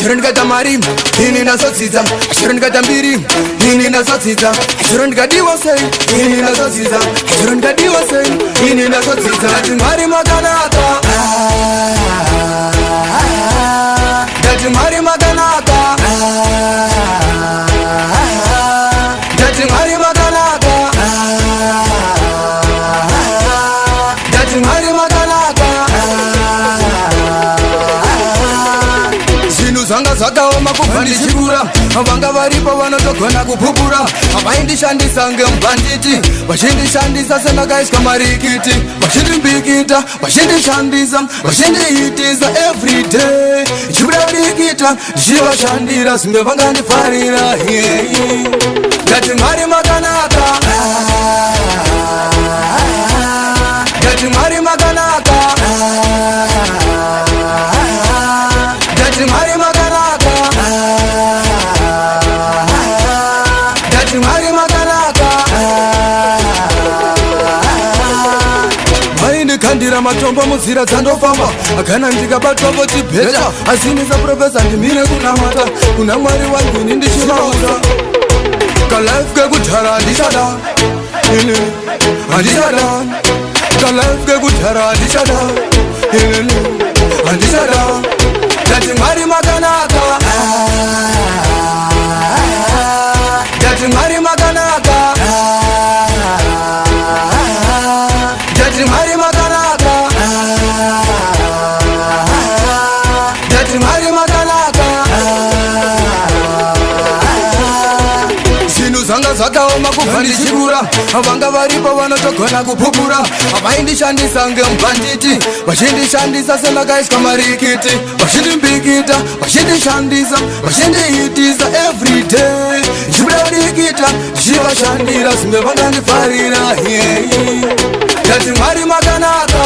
ashirondikata mari ini nazodzidza ashirondikata mbiri ini nazodzidza ashirondikadiwa sei ini nazodzidza ashirondikadiwa sei ini nazodzidza ndati mwari makanaka ndati mwari makanaka ndati mwari makanaka ndati mwari makanaka zvinhu zvanga zvakaoma kubva ndichikura vanga varipo vanotogona kupupura havaindishandisa ngemubhanditi vachindishandisa sendakaiswa marikiti vachindimbikita vachindishandisa vachindiitisa everyday chibuda kudikita ndichivashandira zvimwe vangandifarira ndati mwari makanaka ndati mwari makanaka ndati mwari makanaka ndati mwari makanaka vaindikandira matombo munzira dzandofamba akana ndikabatwapo chibheta asimisa profesa ndimire kunamata kuna mwari wangu ini ndichivauza kalife kekudhara handichada ini handichada kalife kekudhara handichada ini handichada ndati mwari makanaka ndati mwari makanaka ndati mwari makanaka ndati mwari makanaka zvinhu zvanga zvakaoma kubva ndichikura vanga varipo vanotogona kupupura havaindishandisa ngemubhanditi vachindishandisa sendakaiswa marikiti vachindimbikita vachindishandisa vachindiitisa everyday chibuda kudikita ndichivashandira zvimwe vangandifarira ndati mwari makanaka